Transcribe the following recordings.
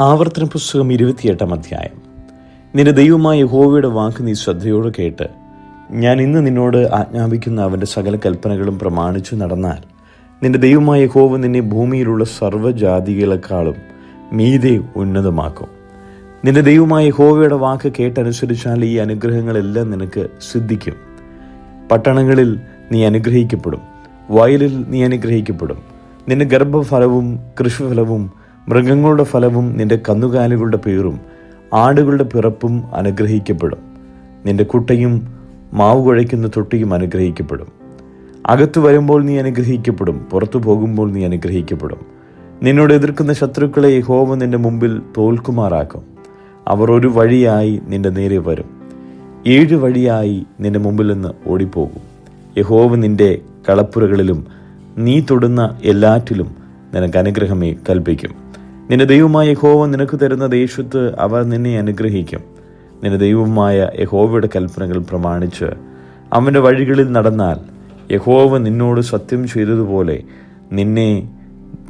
ആവർത്തന പുസ്തകം 28-ാം അധ്യായം. നിന്റെ ദൈവമായ യഹോവയുടെ വാക്ക് നീ ശ്രദ്ധയോടെ കേട്ട് ഞാൻ ഇന്ന് നിന്നോട് ആജ്ഞാപിക്കുന്ന അവൻ്റെ സകല കൽപ്പനകളും പ്രമാണിച്ചു നടന്നാൽ നിന്റെ ദൈവമായ യഹോവ നിന്നെ ഭൂമിയിലുള്ള സർവ്വജാതികളെക്കാളും മീതെ ഉന്നതമാക്കും. നിന്റെ ദൈവമായ യഹോവയുടെ വാക്ക് കേട്ടനുസരിച്ചാൽ ഈ അനുഗ്രഹങ്ങളെല്ലാം നിനക്ക് സിദ്ധിക്കും. പട്ടണങ്ങളിൽ നീ അനുഗ്രഹിക്കപ്പെടും, വയലിൽ നീ അനുഗ്രഹിക്കപ്പെടും. നിന്റെ ഗർഭഫലവും കൃഷിഫലവും മൃഗങ്ങളുടെ ഫലവും നിന്റെ കന്നുകാലികളുടെ പേരും ആടുകളുടെ പിറപ്പും അനുഗ്രഹിക്കപ്പെടും. നിന്റെ കുട്ടയും മാവ് കുഴയ്ക്കുന്ന തൊട്ടിയും അനുഗ്രഹിക്കപ്പെടും. അകത്തു വരുമ്പോൾ നീ അനുഗ്രഹിക്കപ്പെടും, പുറത്തു പോകുമ്പോൾ നീ അനുഗ്രഹിക്കപ്പെടും. നിന്നോട് എതിർക്കുന്ന ശത്രുക്കളെ യഹോവ നിന്റെ മുമ്പിൽ തോൽക്കുമാറാക്കും. അവർ ഒരു വഴിയായി നിന്റെ നേരെ വരും, 7 വഴിയായി നിന്റെ മുമ്പിൽ നിന്ന് ഓടിപ്പോകും. യഹോവ നിന്റെ കളപ്പുരകളിലും നീ തൊടുന്ന എല്ലാറ്റിലും നിനക്ക് അനുഗ്രഹമേ കൽപ്പിക്കും. നിന്റെ ദൈവമായ യഹോവ നിനക്ക് തരുന്ന ദേശത്ത് അവർ നിന്നെ അനുഗ്രഹിക്കും. നിന്റെ ദൈവമായ യഹോവയുടെ കൽപ്പനകൾ പ്രമാണിച്ച് അവൻ്റെ വഴികളിൽ നടന്നാൽ യഹോവ നിന്നോട് സത്യം ചെയ്തതുപോലെ നിന്നെ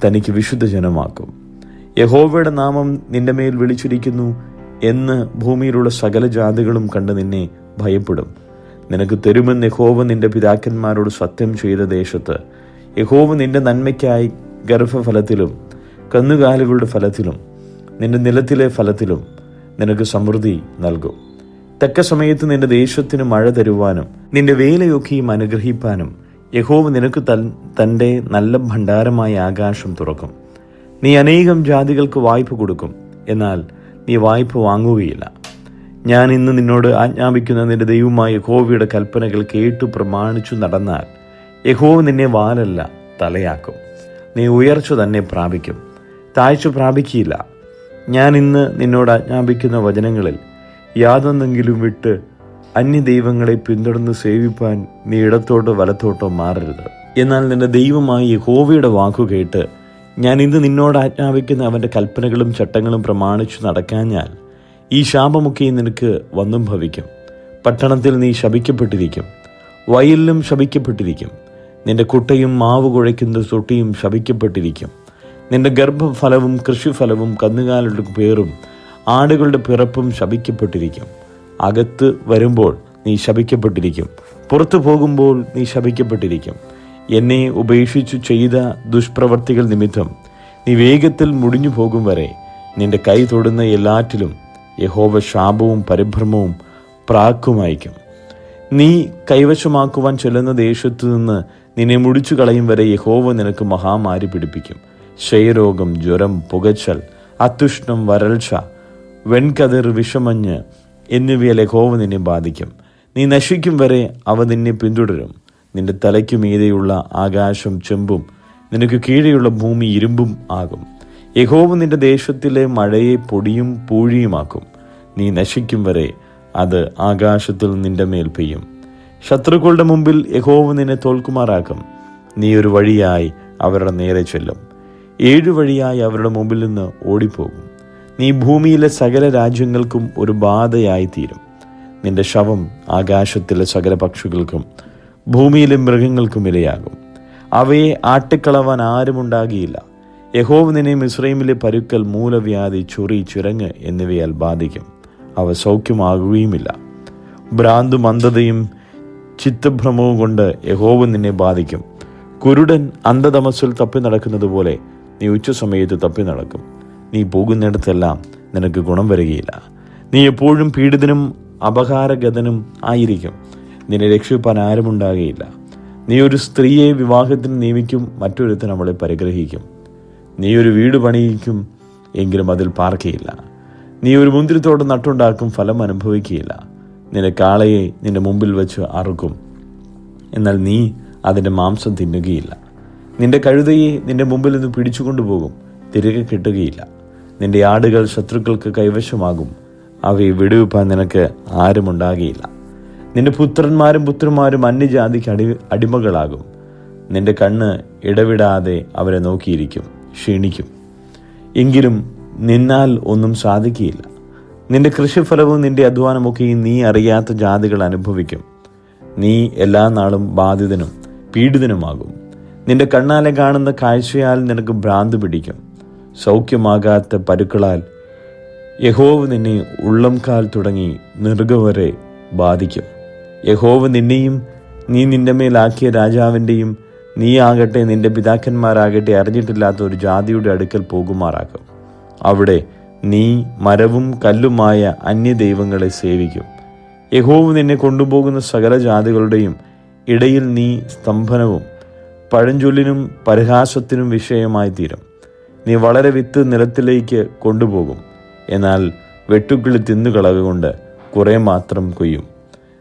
തനിക്ക് വിശുദ്ധ ജനമാക്കും. യഹോവയുടെ നാമം നിന്റെ മേൽ വിളിച്ചിരിക്കുന്നു എന്ന് ഭൂമിയിലുള്ള സകല ജാതികളും കണ്ട് നിന്നെ ഭയപ്പെടും. നിനക്ക് തരുമെന്ന് യഹോവ നിന്റെ പിതാക്കന്മാരോട് സത്യം ചെയ്ത ദേശത്ത് യഹോവ നിന്റെ നന്മയ്ക്കായി ഗർഭഫലത്തിലും കന്നുകാലികളുടെ ഫലത്തിലും നിന്റെ നിലത്തിലെ ഫലത്തിലും നിനക്ക് സമൃദ്ധി നൽകും. തക്ക സമയത്ത് നിന്റെ ദേശത്തിന് മഴ തരുവാനും നിന്റെ വേലയൊക്കെയും അനുഗ്രഹിപ്പാനും യഹോവ നിനക്ക് തൻ്റെ നല്ല ഭണ്ഡാരമായ ആകാശം തുറക്കും. നീ അനേകം ജാതികൾക്ക് വായ്പ കൊടുക്കും, എന്നാൽ നീ വായ്പ വാങ്ങുകയില്ല. ഞാൻ ഇന്ന് നിന്നോട് ആജ്ഞാപിക്കുന്ന നിന്റെ ദൈവമായ യഹോവയുടെ കൽപ്പനകൾ കേട്ടു പ്രമാണിച്ചു നടന്നാൽ യഹോവ നിന്നെ വാലല്ല തലയാക്കും. നീ ഉയർച്ച തന്നെ പ്രാപിക്കും, താഴ്ച പ്രാപിക്കില്ല. ഞാൻ ഇന്ന് നിന്നോട് ആജ്ഞാപിക്കുന്ന വചനങ്ങളിൽ യാതൊന്നെങ്കിലും വിട്ട് അന്യദൈവങ്ങളെ പിന്തുടർന്ന് സേവിപ്പാൻ നീ ഇടത്തോട്ടോ വലത്തോട്ടോ മാറരുത്. എന്നാൽ നിന്റെ ദൈവമായ യഹോവയുടെ വാക്കു കേട്ട് ഞാൻ ഇന്ന് നിന്നോട് ആജ്ഞാപിക്കുന്ന അവൻ്റെ കൽപ്പനകളും ചട്ടങ്ങളും പ്രമാണിച്ചു നടക്കാഞ്ഞാൽ ഈ ശാപമൊക്കെയും നിനക്ക് വന്നും ഭവിക്കും. പട്ടണത്തിൽ നീ ശപിക്കപ്പെട്ടിരിക്കും, വയലിലും ശപിക്കപ്പെട്ടിരിക്കും. നിന്റെ കുട്ടയും മാവ് കുഴയ്ക്കുന്ന തൊട്ടിയും ശപിക്കപ്പെട്ടിരിക്കും. നിന്റെ ഗർഭഫലവും കൃഷിഫലവും കന്നുകാലികളുടെ പേരും ആടുകളുടെ പിറപ്പും ശപിക്കപ്പെട്ടിരിക്കും. അകത്ത് വരുമ്പോൾ നീ ശപിക്കപ്പെട്ടിരിക്കും, പുറത്തു പോകുമ്പോൾ നീ ശപിക്കപ്പെട്ടിരിക്കും. എന്നെ ഉപേക്ഷിച്ചു ചെയ്ത ദുഷ്പ്രവർത്തികൾ നിമിത്തം നീ വേഗത്തിൽ മുടിഞ്ഞു പോകും വരെ നിന്റെ കൈ തൊടുന്ന എല്ലാറ്റിലും യഹോവ ശാപവും പരിഭ്രമവും പ്രാക്കുമയക്കും. നീ കൈവശമാക്കുവാൻ ചെല്ലുന്ന ദേശത്തു നിന്ന് നിന്നെ മുടിച്ചു കളയും വരെ യഹോവ നിനക്ക് മഹാമാരി പിടിപ്പിക്കും. ക്ഷയരോഗം, ജ്വരം, പുകച്ചൽ, അത്യുഷ്ണം, വരൾച്ച, വെൺകതിർ, വിഷമഞ്ഞ് എന്നിവയാൽ യഹോവ നിന്നെ ബാധിക്കും. നീ നശിക്കും വരെ അവ നിന്നെ പിന്തുടരും. നിന്റെ തലയ്ക്കു മീതെയുള്ള ആകാശം ചെമ്പും നിനക്ക് കീഴെയുള്ള ഭൂമി ഇരുമ്പും ആകും. യഹോവ നിന്റെ ദേശത്തിലെ മഴയെ പൊടിയും പൂഴിയുമാക്കും. നീ നശിക്കും വരെ അത് ആകാശത്തിൽ നിന്റെ മേൽ പെയ്യും. ശത്രുക്കളുടെ മുമ്പിൽ യഹോവ നിന്നെ തോൽക്കുമാറാക്കും. നീ ഒരു വഴിയായി അവരുടെ നേരെ ചെല്ലും, 7 വഴിയായി അവരുടെ മുമ്പിൽ നിന്ന് ഓടിപ്പോകും. നീ ഭൂമിയിലെ സകല രാജ്യങ്ങൾക്കും ഒരു ബാധയായി തീരും. നിന്റെ ശവം ആകാശത്തിലെ സകല പക്ഷികൾക്കും ഭൂമിയിലെ മൃഗങ്ങൾക്കും ഇരയാകും. അവയെ ആട്ടിക്കളവാൻ ആരുമുണ്ടാകിയില്ല. യഹോവ നിന്നെ മിസ്രയീമിലെ പരുക്കൽ, മൂലവ്യാധി, ചൊറി, ചിറങ്ങ് എന്നിവയാൽ ബാധിക്കും. അവ സൗഖ്യമാകുകയുമില്ല. ഭ്രാന്തും അന്ധതയും ചിത്തഭ്രമവും കൊണ്ട് യഹോവ നിന്നെ ബാധിക്കും. കുരുടൻ അന്ധതമസ്സിൽ തപ്പി നടക്കുന്നത് പോലെ നീ ഉച്ചസമയത്ത് തപ്പി നടക്കും. നീ പോകുന്നിടത്തെല്ലാം നിനക്ക് ഗുണം വരികയില്ല. നീ എപ്പോഴും പീഡിതനും അപകാരഗതനും ആയിരിക്കും. നിന്നെ രക്ഷിപ്പാൻ ആരുമുണ്ടാകുകയില്ല. നീ ഒരു സ്ത്രീയെ വിവാഹത്തിന് നിയമിക്കും, മറ്റൊരുത്തൻ അവളെ പരിഗ്രഹിക്കും. നീ ഒരു വീട് പണിയിക്കും, എങ്കിലും അതിൽ പാർക്കയില്ല. നീ ഒരു മുന്തിരിത്തോട്ടം നട്ടുണ്ടാക്കും, ഫലം അനുഭവിക്കുകയില്ല. നിന്റെ കാളയെ നിന്റെ മുമ്പിൽ വെച്ച് അറുക്കും, എന്നാൽ നീ അതിൻ്റെ മാംസം തിന്നുകയില്ല. നിന്റെ കഴുതയെ നിന്റെ മുമ്പിൽ നിന്ന് പിടിച്ചുകൊണ്ടുപോകും, തിരികെ കിട്ടുകയില്ല. നിന്റെ ആടുകൾ ശത്രുക്കൾക്ക് കൈവശമാകും, അവയെ വെടിവെപ്പാൻ നിനക്ക് ആരുമുണ്ടാകുകയില്ല. നിന്റെ പുത്രന്മാരും പുത്രിമാരും അന്യജാതിക്ക് അടിമകളാകും. നിന്റെ കണ്ണ് ഇടവിടാതെ അവരെ നോക്കിയിരിക്കും, ക്ഷീണിക്കും, എങ്കിലും നിന്നാൽ ഒന്നും സാധിക്കുകയില്ല. നിന്റെ കൃഷിഫലവും നിന്റെ അധ്വാനമൊക്കെയും നീ അറിയാത്ത ജാതികൾ അനുഭവിക്കും. നീ എല്ലാ നാളും ബാധിതനും പീഡിതനുമാകും. നിന്റെ കണ്ണാലെ കാണുന്ന കാഴ്ചയാൽ നിനക്ക് ഭ്രാന്ത് പിടിക്കും. സൗഖ്യമാകാത്ത പരുക്കളാൽ യഹോവ നിന്നെ ഉള്ളം കാൽ തുടങ്ങി നെറുക വരെ ബാധിക്കും. യഹോവ നിന്നെയും നീ നിന്റെ മേലാക്കിയ രാജാവിൻ്റെയും നീ ആകട്ടെ നിന്റെ പിതാക്കന്മാരാകട്ടെ അറിഞ്ഞിട്ടില്ലാത്ത ഒരു ജാതിയുടെ അടുക്കൽ പോകുമാറാക്കും. അവിടെ നീ മരവും കല്ലുമായ അന്യദൈവങ്ങളെ സേവിക്കും. യഹോവ നിന്നെ കൊണ്ടുപോകുന്ന സകല ജാതികളുടെയും ഇടയിൽ നീ സ്തംഭനവും പഴഞ്ചൊല്ലിനും പരിഹാസത്തിനും വിഷയമായി തീരും. നീ വളരെ വിത്ത് നിലത്തിലേക്ക് കൊണ്ടുപോകും, എന്നാൽ വെട്ടുക്കിളി തിന്നുകളകൊണ്ട് കുറെ മാത്രം കൊയ്യും.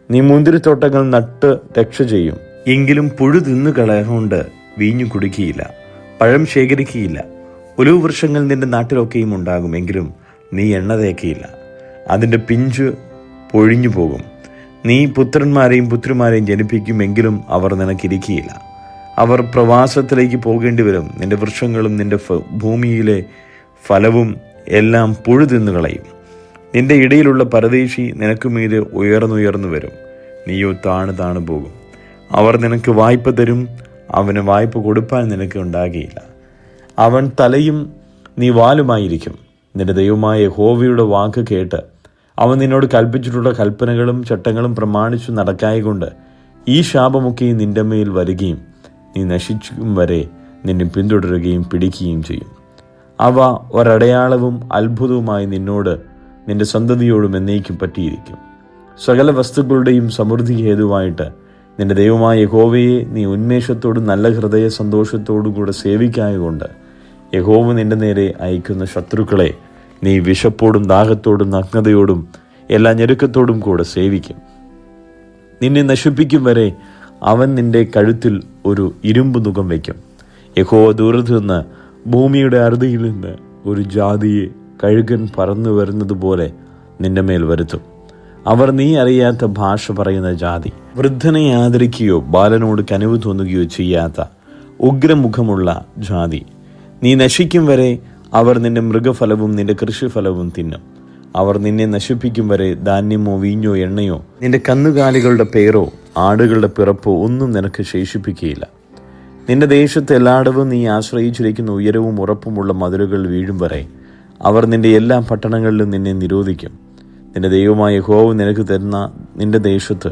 നീ മുന്തിരിത്തോട്ടങ്ങൾ നട്ട് രക്ഷ ചെയ്യും, എങ്കിലും പുഴു തിന്നുകളകൊണ്ട് വീഞ്ഞു കുടിക്കുകയില്ല, പഴം ശേഖരിക്കുകയില്ല. ഒലിവ് വൃക്ഷങ്ങൾ നിന്റെ നാട്ടിലൊക്കെയും ഉണ്ടാകും, എങ്കിലും നീ എണ്ണ തേക്കയില്ല, അതിൻ്റെ പിഞ്ചു പൊഴിഞ്ഞു പോകും. നീ പുത്രന്മാരെയും പുത്രിമാരെയും ജനിപ്പിക്കും, എങ്കിലും അവർ നിനക്കിരിക്കുകയില്ല. അവർ പ്രവാസത്തിലേക്ക് പോകേണ്ടി വരും. നിന്റെ വൃക്ഷങ്ങളും നിന്റെ ഭൂമിയിലെ ഫലവും എല്ലാം പുഴു തിന്നുകളയും. നിന്റെ ഇടയിലുള്ള പരദേശി നിനക്കുമീതെ ഉയർന്നുയർന്നു വരും, നീയോ താണു പോകും. അവർ നിനക്ക് വായ്പ തരും, അവന് വായ്പ കൊടുപ്പാൻ നിനക്ക് ഉണ്ടാകുകയില്ല. അവൻ തലയും നീ വാലുമായിരിക്കും. നിന്റെ ദൈവമായ യഹോവയുടെ വാക്ക് കേട്ട് അവൻ നിന്നോട് കൽപ്പിച്ചിട്ടുള്ള കൽപ്പനകളും ചട്ടങ്ങളും പ്രമാണിച്ചു നടക്കായകൊണ്ട് ഈ ശാപമൊക്കെയും നിന്റെ മേൽ വരികയും നീ നശിക്കും വരെ നിന്നെ പിന്തുടരുകയും പിടിക്കുകയും ചെയ്യും. അവ ഒരടയാളവും അത്ഭുതവുമായി നിന്നോട് നിന്റെ സന്തതിയോടും എന്നേക്കും പറ്റിയിരിക്കും. സകല വസ്തുക്കളുടെയും സമൃദ്ധി ഹേതുവായിട്ട് നിന്റെ ദൈവമായ യഹോവയെ നീ ഉന്മേഷത്തോടും നല്ല ഹൃദയ സന്തോഷത്തോടും കൂടെ സേവിക്കായകൊണ്ട് യഹോവ നിന്റെ നേരെ അയക്കുന്ന ശത്രുക്കളെ നീ വിശപ്പോടും ദാഹത്തോടും നഗ്നതയോടും എല്ലാ ഞെരുക്കത്തോടും കൂടെ സേവിക്കും. നിന്നെ നശിപ്പിക്കും വരെ അവൻ നിന്റെ കഴുത്തിൽ ഒരു ഇരുമ്പ് നുകം വയ്ക്കും. യഹോവ ദൂരത്ത് നിന്ന് ഭൂമിയുടെ അറുതിയിൽ നിന്ന് ഒരു ജാതിയെ കഴുകൻ പറന്നു വരുന്നത് പോലെ നിന്റെ മേൽ വരുത്തും. അവർ നീ അറിയാത്ത ഭാഷ പറയുന്ന ജാതി, വൃദ്ധനെ ആദരിക്കുകയോ ബാലനോട് കനിവ് തോന്നുകയോ ചെയ്യാത്ത ഉഗ്രമുഖമുള്ള ജാതി. നീ നശിക്കും വരെ അവർ നിന്റെ മൃഗഫലവും നിന്റെ കൃഷിഫലവും തിന്നും. അവർ നിന്നെ നശിപ്പിക്കും വരെ ധാന്യമോ വീഞ്ഞോ എണ്ണയോ നിന്റെ കന്നുകാലികളുടെ പേരോ ആടുകളുടെ പിറപ്പോ ഒന്നും നിനക്ക് ശേഷിപ്പിക്കുകയില്ല. നിന്റെ ദേശത്ത് എല്ലായിടവും നീ ആശ്രയിച്ചിരിക്കുന്ന ഉയരവും ഉറപ്പുമുള്ള മതിലുകൾ വീഴും വരെ അവർ നിന്റെ എല്ലാ പട്ടണങ്ങളിലും നിന്നെ നിരോധിക്കും. നിന്റെ ദൈവമായ യഹോവ നിനക്ക് തരുന്ന നിന്റെ ദേശത്ത്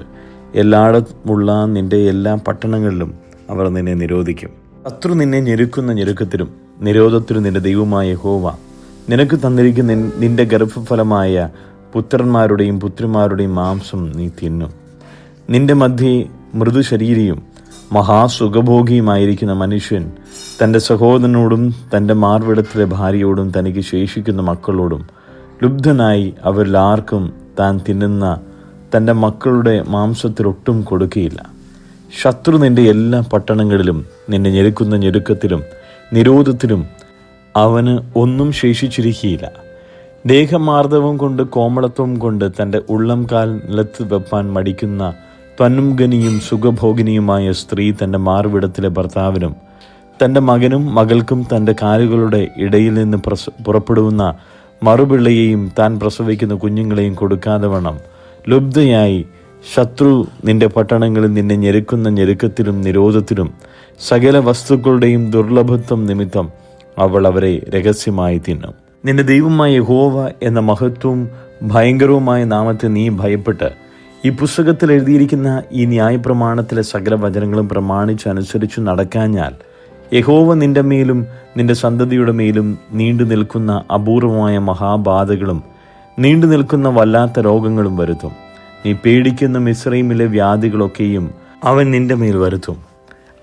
എല്ലായിടമുള്ള നിന്റെ എല്ലാ പട്ടണങ്ങളിലും അവർ നിന്നെ നിരോധിക്കും. ശത്രു നിന്നെ ഞെരുക്കുന്ന ഞെരുക്കത്തിലും നിരോധത്തിലും നിന്റെ ദൈവമായ യഹോവ നിനക്ക് തന്നിരിക്കുന്ന നിന്റെ ഗർഭഫലമായ പുത്രന്മാരുടെയും പുത്രിമാരുടെയും മാംസം നീ തിന്നും. നിന്റെ മധ്യേ മൃദുശരീരിയും മഹാസുഖഭോഗിയുമായിരിക്കുന്ന മനുഷ്യൻ തൻ്റെ സഹോദരനോടും തൻ്റെ മാർവിടത്തിലെ ഭാര്യയോടും തനിക്ക് ശേഷിക്കുന്ന മക്കളോടും ലുബ്ധനായി അവരിൽ ആർക്കും താൻ തിന്നുന്ന തൻ്റെ മക്കളുടെ മാംസത്തിലൊട്ടും കൊടുക്കുകയില്ല. ശത്രു നിന്റെ എല്ലാ പട്ടണങ്ങളിലും നിന്നെ ഞെരുക്കുന്ന ഞെരുക്കത്തിലും നിരോധത്തിലും അവന് ഒന്നും ശേഷിച്ചിരിക്കുകയില്ല. ദേഹമാർദ്ദവം കൊണ്ട് കോമളത്വം കൊണ്ട് തൻ്റെ ഉള്ളം കാൽ നിലത്ത് വെപ്പാൻ മടിക്കുന്ന ത്വന്നുംഗനിയും സുഖഭോഗിനിയുമായ സ്ത്രീ തൻ്റെ മാർവിടത്തിലെ ഭർത്താവിനും തൻ്റെ മകനും മകൾക്കും തൻ്റെ കാലുകളുടെ ഇടയിൽ നിന്ന് പുറപ്പെടുന്ന മറുപിള്ളയെയും താൻ പ്രസവിക്കുന്ന കുഞ്ഞുങ്ങളെയും കൊടുക്കാതെ വണ്ണം ലുബ്ധയായി ശത്രു നിന്റെ പട്ടണങ്ങളിൽ നിന്നെ ഞെരുക്കുന്ന ഞെരുക്കത്തിലും നിരോധത്തിലും സകല വസ്തുക്കളുടെയും ദുർലഭത്വം നിമിത്തം അവൾ അവരെ രഹസ്യമായി തിന്നും. നിന്റെ ദൈവമായ യഹോവ എന്ന മഹത്വവും ഭയങ്കരവുമായ നാമത്തെ നീ ഭയപ്പെട്ട് ഈ പുസ്തകത്തിൽ എഴുതിയിരിക്കുന്ന ഈ ന്യായപ്രമാണത്തിലെ സകല വചനങ്ങളും പ്രമാണിച്ചനുസരിച്ച് നടക്കാഞ്ഞാൽ യഹോവ നിന്റെ മേലും നിന്റെ സന്തതിയുടെ മേലും നീണ്ടു നിൽക്കുന്ന അപൂർവമായ മഹാബാധകളും നീണ്ടു നിൽക്കുന്ന വല്ലാത്ത രോഗങ്ങളും വരുത്തും. നീ പേടിക്കുന്ന മിസ്രയീമിലെ വ്യാധികളൊക്കെയും അവൻ നിന്റെ മേൽ വരുത്തും.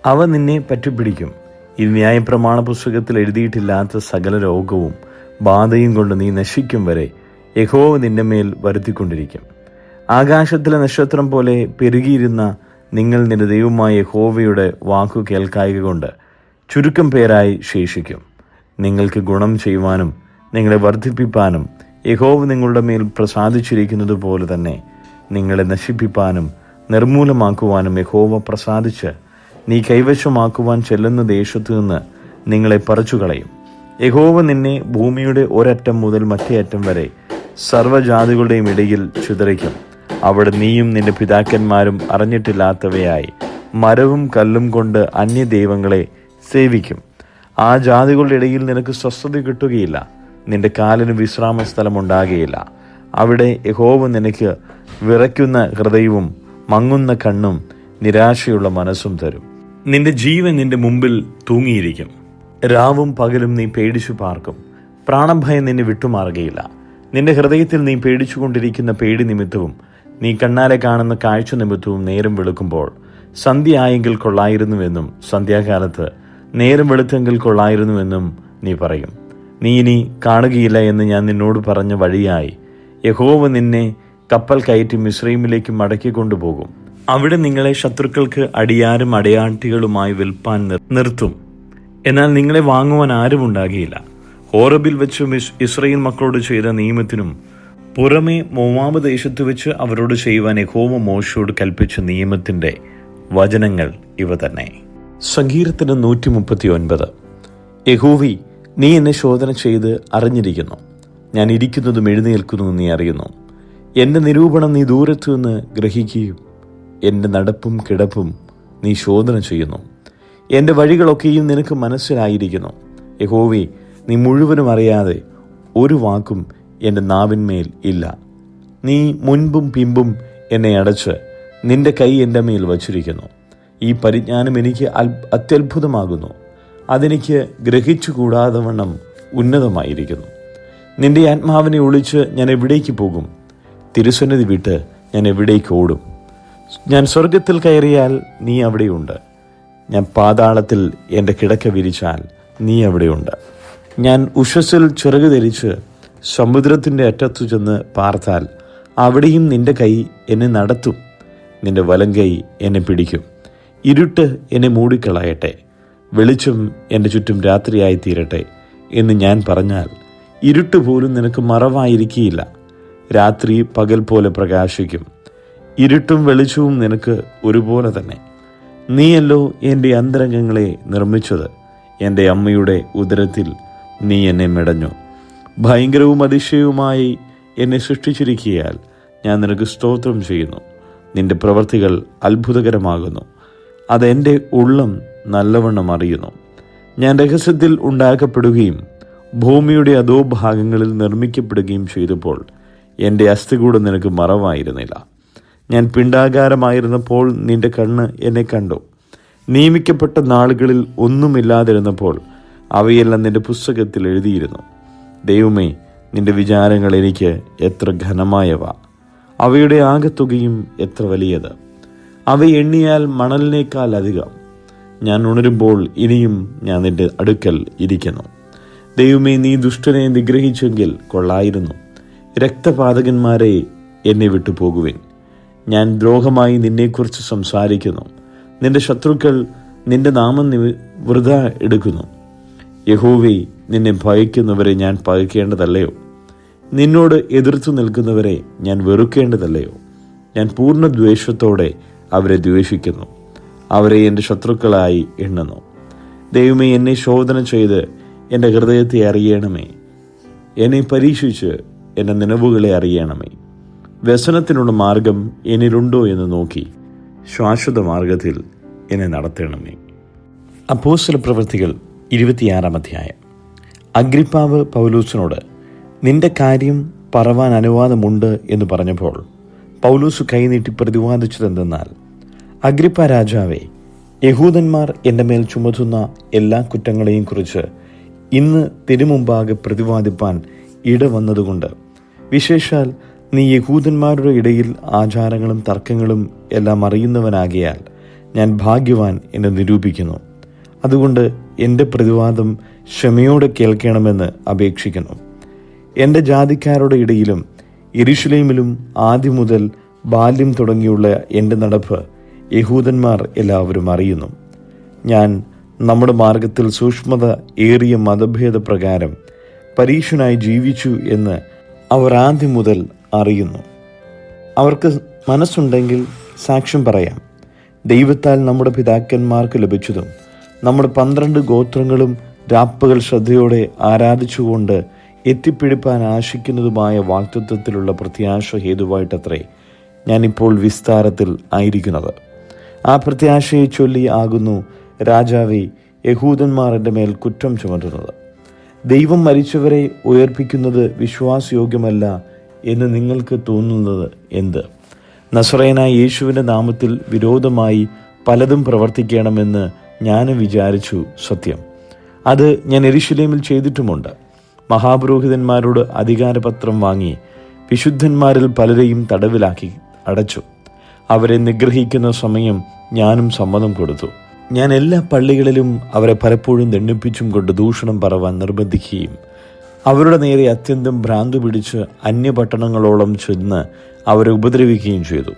അവ നിന്നെ പറ്റിപ്പിടിക്കും. ഈ ന്യായപ്രമാണ പുസ്തകത്തിൽ എഴുതിയിട്ടില്ലാത്ത സകല രോഗവും ബാധയും കൊണ്ട് നീ നശിക്കും വരെ യഹോവ നിന്റെ മേൽ വരുത്തിക്കൊണ്ടിരിക്കും. ആകാശത്തിലെ നക്ഷത്രം പോലെ പെരുകിയിരുന്ന നിങ്ങൾ നിന്റെ ദൈവമായ യഹോവയുടെ വാക്കു കേൾക്കായക കൊണ്ട് ചുരുക്കം പേരായി ശേഷിക്കും. നിങ്ങൾക്ക് ഗുണം ചെയ്യുവാനും നിങ്ങളെ വർദ്ധിപ്പിപ്പാനും യഹോവ നിങ്ങളുടെ മേൽ പ്രസാദിച്ചിരിക്കുന്നത് പോലെ തന്നെ നിങ്ങളെ നശിപ്പിപ്പാനും നിർമൂലമാക്കുവാനും യഹോവ പ്രസാദിച്ച് നീ കൈവശമാക്കുവാൻ ചെല്ലുന്ന ദേശത്തു നിന്ന് നിങ്ങളെ പറിച്ചുകളയും. യഹോവ നിന്നെ ഭൂമിയുടെ ഒരറ്റം മുതൽ മറ്റേ അറ്റം വരെ സർവ്വജാതികളുടെയും ഇടയിൽ ചിതറിക്കും. അവിടെ നീയും നിന്റെ പിതാക്കന്മാരും അറിഞ്ഞിട്ടില്ലാത്തവയായി മരവും കല്ലും കൊണ്ട് അന്യദൈവങ്ങളെ സേവിക്കും. ആ ജാതികളുടെ ഇടയിൽ നിനക്ക് സ്വസ്ഥത കിട്ടുകയില്ല. നിന്റെ കാലിന് വിശ്രാമ സ്ഥലമുണ്ടാകുകയില്ല. അവിടെ യഹോവ നിനക്ക് വിറയ്ക്കുന്ന ഹൃദയവും മങ്ങുന്ന കണ്ണും നിരാശയുള്ള മനസ്സും തരും. നിന്റെ ജീവൻ നിന്റെ മുമ്പിൽ തൂങ്ങിയിരിക്കും. രാവും പകലും നീ പേടിച്ചു പാർക്കും. പ്രാണഭയം നിന്നെ വിട്ടുമാറുകയില്ല. നിന്റെ ഹൃദയത്തിൽ നീ പേടിച്ചുകൊണ്ടിരിക്കുന്ന പേടി നിമിത്തവും നീ കണ്ണാലെ കാണുന്ന കാഴ്ച നിമിത്തവും നേരം വെളുക്കുമ്പോൾ സന്ധ്യ ആയെങ്കിൽ കൊള്ളായിരുന്നുവെന്നും സന്ധ്യാകാലത്ത് നേരം വെളുത്തെങ്കിൽ കൊള്ളായിരുന്നുവെന്നും നീ പറയും. നീ ഇനി കാണുകയില്ല എന്ന് ഞാൻ നിന്നോട് പറഞ്ഞ വഴിയായി യഹോവ നിന്നെ കപ്പൽ കയറ്റി മിസ്രയീമിലേക്ക് മടക്കിക്കൊണ്ടുപോകും. അവിടെ നിങ്ങളെ ശത്രുക്കൾക്ക് അടിയാരും അടയാട്ടികളുമായി വിൽപ്പാൻ നിർത്തും. എന്നാൽ നിങ്ങളെ വാങ്ങുവാൻ ആരും ഉണ്ടാകുകയില്ല. ഹോറബിൽ വെച്ച് ഇസ്രായേൽ മക്കളോട് ചെയ്ത നിയമത്തിനും പുറമെ മോവാബ് ദേശത്ത് വെച്ച് അവരോട് ചെയ്യുവാൻ യഹോവ മോശയോട് കൽപ്പിച്ച നിയമത്തിന്റെ വചനങ്ങൾ ഇവ തന്നെ. സങ്കീർത്തനം 139. യഹോവേ, നീ എന്നെ ശോധന ചെയ്ത് അറിഞ്ഞിരിക്കുന്നു. ഞാൻ ഇരിക്കുന്നതും എഴുന്നേൽക്കുന്നതും നീ അറിയുന്നു. എൻ്റെ നിരൂപണം നീ ദൂരത്തു നിന്ന് ഗ്രഹിക്കുകയും എൻ്റെ നടപ്പും കിടപ്പും നീ ശോധന ചെയ്യുന്നു. എൻ്റെ വഴികളൊക്കെയും നിനക്ക് മനസ്സിലായിരിക്കുന്നു. യഹോവേ, നീ മുഴുവനും അറിയാതെ ഒരു വാക്കും എൻ്റെ നാവിന്മേൽ ഇല്ല. നീ മുൻപും പിമ്പും എന്നെ അടച്ച് നിന്റെ കൈ എൻ്റെ മേൽ വച്ചിരിക്കുന്നു. ഈ പരിജ്ഞാനം എനിക്ക് അത്യത്ഭുതമാകുന്നു. അതെനിക്ക് ഗ്രഹിച്ചുകൂടാതെ വണ്ണം ഉന്നതമായിരിക്കുന്നു. നിന്റെ ആത്മാവിനെ ഒളിച്ച് ഞാൻ എവിടേക്ക് പോകും? തിരുസന്നിധി വിട്ട് ഞാൻ എവിടേക്ക് ഓടും? ഞാൻ സ്വർഗത്തിൽ കയറിയാൽ നീ അവിടെയുണ്ട്. ഞാൻ പാതാളത്തിൽ എൻ്റെ കിടക്ക വിരിച്ചാൽ നീ അവിടെയുണ്ട്. ഞാൻ ഉഷസ്സിൽ ചിറക് ധരിച്ച് സമുദ്രത്തിൻ്റെ അറ്റത്തു ചെന്ന് പാർത്താൽ അവിടെയും നിന്റെ കൈ എന്നെ നടത്തും. നിന്റെ വലം കൈ എന്നെ പിടിക്കും. ഇരുട്ട് എന്നെ മൂടിക്കളയട്ടെ, വെളിച്ചം എൻ്റെ ചുറ്റും രാത്രിയായി തീരട്ടെ എന്ന് ഞാൻ പറഞ്ഞാൽ ഇരുട്ട് പോലും നിനക്ക് മറവായിരിക്കുകയില്ല. രാത്രി പകൽ പോലെ പ്രകാശിക്കും. ഇരുട്ടും വെളിച്ചവും നിനക്ക് ഒരുപോലെ തന്നെ. നീയല്ലോ എൻ്റെ അന്തരംഗങ്ങളെ നിർമ്മിച്ചത്. എൻ്റെ അമ്മയുടെ ഉദരത്തിൽ നീ എന്നെ മെടഞ്ഞു. ഭയങ്കരവും അതിശയവുമായി എന്നെ സൃഷ്ടിച്ചിരിക്കുകയാൽ ഞാൻ നിനക്ക് സ്തോത്രം ചെയ്യുന്നു. നിന്റെ പ്രവൃത്തികൾ അത്ഭുതകരമാകുന്നു. അതെൻ്റെ ഉള്ളം നല്ലവണ്ണം അറിയുന്നു. ഞാൻ രഹസ്യത്തിൽ ഉണ്ടാക്കപ്പെടുകയും ഭൂമിയുടെ അധോഭാഗങ്ങളിൽ നിർമ്മിക്കപ്പെടുകയും ചെയ്തപ്പോൾ എൻ്റെ അസ്ഥികൂടം നിനക്ക് മറവായിരുന്നില്ല. ഞാൻ പിണ്ടാകാരമായിരുന്നപ്പോൾ നിന്റെ കണ്ണ് എന്നെ കണ്ടു. നിയമിക്കപ്പെട്ട നാളുകളിൽ ഒന്നുമില്ലാതിരുന്നപ്പോൾ അവയെല്ലാം നിന്റെ പുസ്തകത്തിൽ എഴുതിയിരുന്നു. ദൈവമേ, നിന്റെ വിചാരങ്ങൾ എനിക്ക് എത്ര ഘനമായവ! അവയുടെ ആകെത്തുകയും എത്ര വലിയത്! അവ എണ്ണിയാൽ മണലിനേക്കാൾ അധികം. ഞാൻ ഉണരുമ്പോൾ ഇനിയും ഞാൻ നിന്റെ അടുക്കൽ ഇരിക്കുന്നു. ദൈവമേ, നീ ദുഷ്ടനെ നിഗ്രഹിച്ചെങ്കിൽ കൊള്ളായിരുന്നു. രക്തപാതകന്മാരെ എന്നെ വിട്ടു പോകുവിൻ. ഞാൻ ദ്രോഹമായി നിന്നെക്കുറിച്ച് സംസാരിക്കുന്നു. നിന്റെ ശത്രുക്കൾ നിന്റെ നാമം വൃഥാ എടുക്കുന്നു. യഹോവേ, നിന്നെ ഭയക്കുന്നവരെ ഞാൻ പകയ്ക്കേണ്ടതല്ലയോ? നിന്നോട് എതിർത്തു നിൽക്കുന്നവരെ ഞാൻ വെറുക്കേണ്ടതല്ലയോ? ഞാൻ പൂർണ്ണ ദ്വേഷത്തോടെ അവരെ ദ്വേഷിക്കുന്നു. അവരെ എൻ്റെ ശത്രുക്കളായി എണ്ണുന്നു. ദൈവമേ, എന്നെ ശോധന ചെയ്ത് എൻ്റെ ഹൃദയത്തെ അറിയണമേ. എന്നെ പരീക്ഷിച്ച് എൻ്റെ നിലവുകളെ അറിയണമേ. വ്യസനത്തിനുള്ള മാർഗം എന്നിലുണ്ടോ എന്ന് നോക്കി ശാശ്വത മാർഗത്തിൽ എന്നെ നടത്തണമേ. അപ്പോസ്തല പ്രവൃത്തികൾ 26 അധ്യായം. അഗ്രിപ്പാവ് പൗലോസിനോട് നിന്റെ കാര്യം പറവാൻ അനുവാദമുണ്ട് എന്ന് പറഞ്ഞപ്പോൾ പൗലോസ് കൈനീട്ടി പ്രതിവാദിച്ചതെന്തെന്നാൽ, അഗ്രിപ്പ രാജാവേ, യഹൂദന്മാർ എൻ്റെ മേൽ ചുമത്തുന്ന എല്ലാ കുറ്റങ്ങളെയും കുറിച്ച് ഇന്ന് തിരുമുമ്പാകെ പ്രതിവാദിപ്പാൻ ഇടവന്നതുകൊണ്ട്, വിശേഷാൽ നീ യഹൂദന്മാരുടെ ഇടയിൽ ആചാരങ്ങളും തർക്കങ്ങളും എല്ലാം അറിയുന്നവനാകിയാൽ ഞാൻ ഭാഗ്യവാൻ എന്ന് നിരൂപിക്കുന്നു. അതുകൊണ്ട് എൻ്റെ പ്രതിവാദം ക്ഷമയോടെ കേൾക്കണമെന്ന് അപേക്ഷിക്കുന്നു. എൻ്റെ ജാതിക്കാരുടെ ഇടയിലും യെരൂശലേമിലും ആദ്യം മുതൽ ബാല്യം തുടങ്ങിയുള്ള എൻ്റെ നടപ്പ് യഹൂദന്മാർ എല്ലാവരും അറിയുന്നു. ഞാൻ നമ്മുടെ മാർഗത്തിൽ സൂക്ഷ്മത ഏറിയ മതഭേദ പ്രകാരം പരീക്ഷനായി ജീവിച്ചു എന്ന് അവർ ആദ്യം മുതൽ അറിയുന്നു. അവർക്ക് മനസ്സുണ്ടെങ്കിൽ സാക്ഷ്യം പറയാം. ദൈവത്താൽ നമ്മുടെ പിതാക്കന്മാർക്ക് ലഭിച്ചതും നമ്മുടെ 12 ഗോത്രങ്ങളും രാപ്പകൽ ശ്രദ്ധയോടെ ആരാധിച്ചുകൊണ്ട് എത്തിപ്പിടിപ്പാൻ ആശിക്കുന്നതുമായ വാഗ്ദത്തത്തിലുള്ള പ്രത്യാശ ഹേതുവായിട്ടത്രേ ഞാനിപ്പോൾ വിസ്താരത്തിൽ ആയിരിക്കുന്നത്. ആ പ്രത്യാശയെ ചൊല്ലി ആകുന്നു രാജാവേ, യഹൂദന്മാർ എൻ്റെ മേൽ കുറ്റം ചുമത്തുന്നത്. ദൈവം മരിച്ചവരെ ഉയർപ്പിക്കുന്നത് വിശ്വാസയോഗ്യമല്ല എന്ന് നിങ്ങൾക്ക് തോന്നുന്നത് എന്ത്? നസറേയനായ യേശുവിൻ്റെ നാമത്തിൽ വിരോധമായി പലതും പ്രവർത്തിക്കണമെന്ന് ഞാനും വിചാരിച്ചു. സത്യം, അത് ഞാൻ യെരൂശലേമിൽ ചെയ്തിട്ടുമുണ്ട്. മഹാപുരോഹിതന്മാരോട് അധികാരപത്രം വാങ്ങി വിശുദ്ധന്മാരിൽ പലരെയും തടവിലാക്കി അടച്ചു. അവരെ നിഗ്രഹിക്കുന്ന സമയം ഞാനും സമ്മതം കൊടുത്തു. ഞാൻ എല്ലാ പള്ളികളിലും അവരെ പലപ്പോഴും ദണ്ഡിപ്പിച്ചും കൊണ്ട് ദൂഷണം പറവാൻ നിർബന്ധിക്കുകയും അവരുടെ നേരെ അത്യന്തം ഭ്രാന്തു പിടിച്ച് അന്യപട്ടണങ്ങളോളം ചെന്ന് അവരെ ഉപദ്രവിക്കുകയും ചെയ്തു.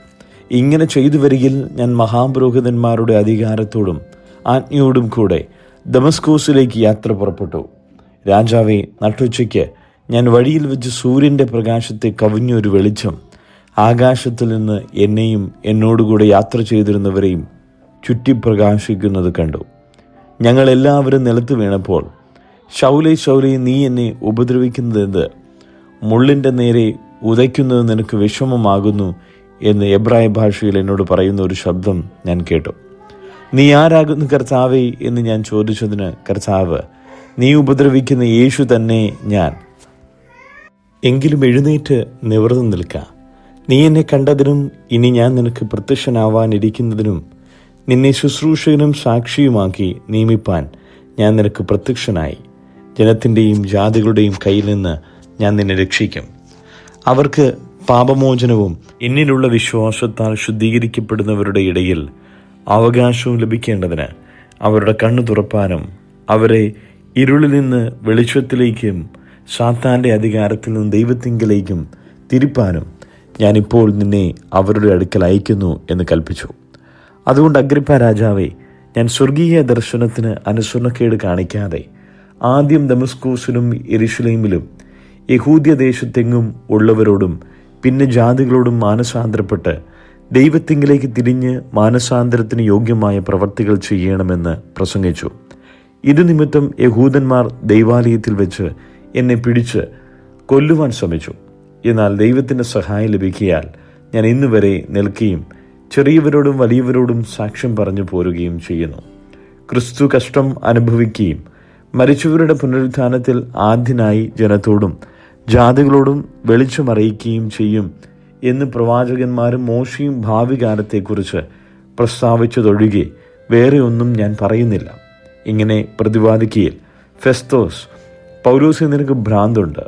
ഇങ്ങനെ ചെയ്തു വരികിൽ ഞാൻ മഹാപുരോഹിതന്മാരുടെ അധികാരത്തോടും ആജ്ഞയോടും കൂടെ ദമസ്കോസിലേക്ക് യാത്ര പുറപ്പെട്ടു. രാജാവെ, നട്ടുച്ചയ്ക്ക് ഞാൻ വഴിയിൽ വെച്ച് സൂര്യൻ്റെ പ്രകാശത്തെ കവിഞ്ഞൊരു വെളിച്ചം ആകാശത്തിൽ നിന്ന് എന്നെയും എന്നോടുകൂടെ യാത്ര ചെയ്തിരുന്നവരെയും ചുറ്റിപ്രകാശിക്കുന്നത് കണ്ടു. ഞങ്ങളെല്ലാവരും നിലത്ത് വീണപ്പോൾ, ശൗലേ ശൗലേ, നീ എന്നെ ഉപദ്രവിക്കുന്നതെന്ത്? മുള്ളിൻ്റെ നേരെ ഉദയ്ക്കുന്നത് നിനക്ക് വിഷമമാകുന്നു എന്ന് എബ്രായ ഭാഷയിൽ എന്നോട് പറയുന്ന ഒരു ശബ്ദം ഞാൻ കേട്ടു. നീ ആരാകുന്നു കർത്താവേ എന്ന് ഞാൻ ചോദിച്ചതിന് കർത്താവ്, നീ ഉപദ്രവിക്കുന്ന യേശു തന്നെ ഞാൻ. എങ്കിലും എഴുന്നേറ്റ് നിവർന്നു നിൽക്ക. നീ എന്നെ കണ്ടതിനും ഇനി ഞാൻ നിനക്ക് പ്രത്യക്ഷനാവാനിരിക്കുന്നതിനും നിന്നെ ശുശ്രൂഷകനും സാക്ഷിയുമാക്കി നിയമിപ്പാൻ ഞാൻ നിനക്ക് പ്രത്യക്ഷനായി. ജനത്തിൻ്റെയും ജാതികളുടെയും കയ്യിൽ നിന്ന് ഞാൻ നിന്നെ രക്ഷിക്കും. അവർക്ക് പാപമോചനവും എന്നിലുള്ള വിശ്വാസത്താൽ ശുദ്ധീകരിക്കപ്പെടുന്നവരുടെ ഇടയിൽ അവകാശവും ലഭിക്കേണ്ടതിന് അവരുടെ കണ്ണു തുറപ്പാനും അവരെ ഇരുളിൽ നിന്ന് വെളിച്ചത്തിലേക്കും സാത്താൻ്റെ അധികാരത്തിൽ നിന്ന് ദൈവത്തിങ്കലേക്കും തിരിപ്പാനും ഞാനിപ്പോൾ നിന്നെ അവരുടെ അടുക്കൽ അയക്കുന്നു എന്ന് കൽപ്പിച്ചു. അതുകൊണ്ട് അഗ്രിപ്പ രാജാവേ, ഞാൻ സ്വർഗീയ ദർശനത്തിന് അനുസരണക്കേട് കാണിക്കാതെ ആദ്യം ദമസ്കോസിലും യെരൂശലേമിലും യഹൂദ്യദേശത്തെങ്ങും ഉള്ളവരോടും പിന്നെ ജാതികളോടും മാനസാന്തരപ്പെട്ട് ദൈവത്തിങ്കിലേക്ക് തിരിഞ്ഞ് മാനസാന്തരത്തിന് യോഗ്യമായ പ്രവർത്തികൾ ചെയ്യണമെന്ന് പ്രസംഗിച്ചു. ഇത് നിമിത്തം യഹൂദന്മാർ ദൈവാലയത്തിൽ വെച്ച് എന്നെ പിടിച്ച് കൊല്ലുവാൻ ശ്രമിച്ചു. എന്നാൽ ദൈവത്തിൻ്റെ സഹായം ലഭിക്കിയാൽ ഞാൻ ഇന്നുവരെ നിൽക്കുകയും ചെറിയവരോടും വലിയവരോടും സാക്ഷ്യം പറഞ്ഞു പോരുകയും ചെയ്യുന്നു. ക്രിസ്തു കഷ്ടം അനുഭവിക്കുകയും മരിച്ചവരുടെ പുനരുത്ഥാനത്തിൽ ആദ്യനായി ജനത്തോടും ജാതികളോടും വെളിച്ചമറിയിക്കുകയും ചെയ്യും എന്ന് പ്രവാചകന്മാരും മോശയും ഭാവി കാലത്തെക്കുറിച്ച് പ്രസ്താവിച്ചതൊഴികെ വേറെ ഒന്നും ഞാൻ പറയുന്നില്ല. ഇങ്ങനെ പ്രതിപാദിക്കയിൽ ഫെസ്തോസ്, പൗലോസേ, നിനക്ക് ഭ്രാന്തുണ്ട്,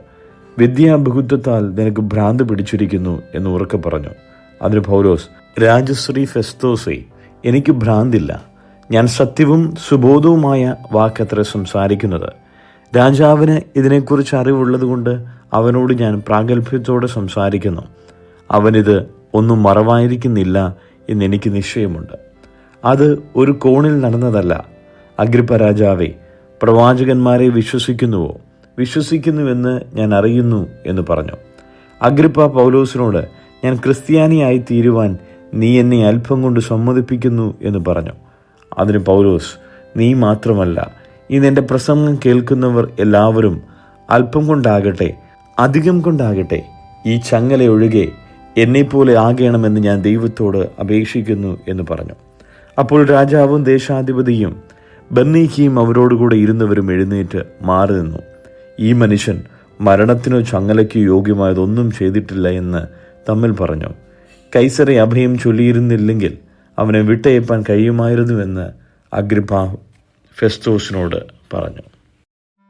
വിദ്യാബഹുത്വത്താൽ നിനക്ക് ഭ്രാന്ത് പിടിച്ചിരിക്കുന്നു എന്ന് ഉറക്കെ പറഞ്ഞു. അതിന് പൗലോസ്, രാജശ്രീ ഫെസ്തോസേ, എനിക്ക് ഭ്രാന്തില്ല. ഞാൻ സത്യവും സുബോധവുമായ വാക്കത്ര സംസാരിക്കുന്നത്. രാജാവിന് ഇതിനെക്കുറിച്ച് അറിവുള്ളതുകൊണ്ട് അവനോട് ഞാൻ പ്രാഗൽഭ്യത്തോടെ സംസാരിക്കുന്നു. അവനിത് ഒന്നും മറവായിരിക്കുന്നില്ല എന്നെനിക്ക് നിശ്ചയമുണ്ട്. അത് ഒരു കോണിൽ നടന്നതല്ല. അഗ്രിപ്പ രാജാവേ, പ്രവാചകന്മാരെ വിശ്വസിക്കുന്നുവോ? വിശ്വസിക്കുന്നുവെന്ന് ഞാൻ അറിയുന്നു എന്ന് പറഞ്ഞു. അഗ്രിപ്പ പൗലോസിനോട്, ഞാൻ ക്രിസ്ത്യാനിയായി തീരുവാൻ നീ എന്നെ അല്പം കൊണ്ട് സമ്മതിപ്പിക്കുന്നു എന്ന് പറഞ്ഞു. അതിന് പൗലോസ്, നീ മാത്രമല്ല, ഇന്ന് എൻ്റെ പ്രസംഗം കേൾക്കുന്നവർ എല്ലാവരും അല്പം കൊണ്ടാകട്ടെ അധികം കൊണ്ടാകട്ടെ ഈ ചങ്ങല ഒഴികെ എന്നെപ്പോലെ ആകണമെന്ന് ഞാൻ ദൈവത്തോട് അപേക്ഷിക്കുന്നു എന്ന് പറഞ്ഞു. അപ്പോൾ രാജാവും ദേശാധിപതിയും ബർന്നീക്കിയും അവരോടുകൂടെ ഇരുന്നവരും എഴുന്നേറ്റ് മാറി നിന്നു. ഈ മനുഷ്യൻ മരണത്തിനോ ചങ്ങലയ്ക്കോ യോഗ്യമായതൊന്നും ചെയ്തിട്ടില്ല എന്ന് തമ്മിൽ പറഞ്ഞു. കൈസറെ അഭയം ചൊല്ലിയിരുന്നില്ലെങ്കിൽ അവനെ വിട്ടയപ്പാൻ കഴിയുമായിരുന്നുവെന്ന് അഗ്രിപ്പ ഫെസ്തോസിനോട് പറഞ്ഞു.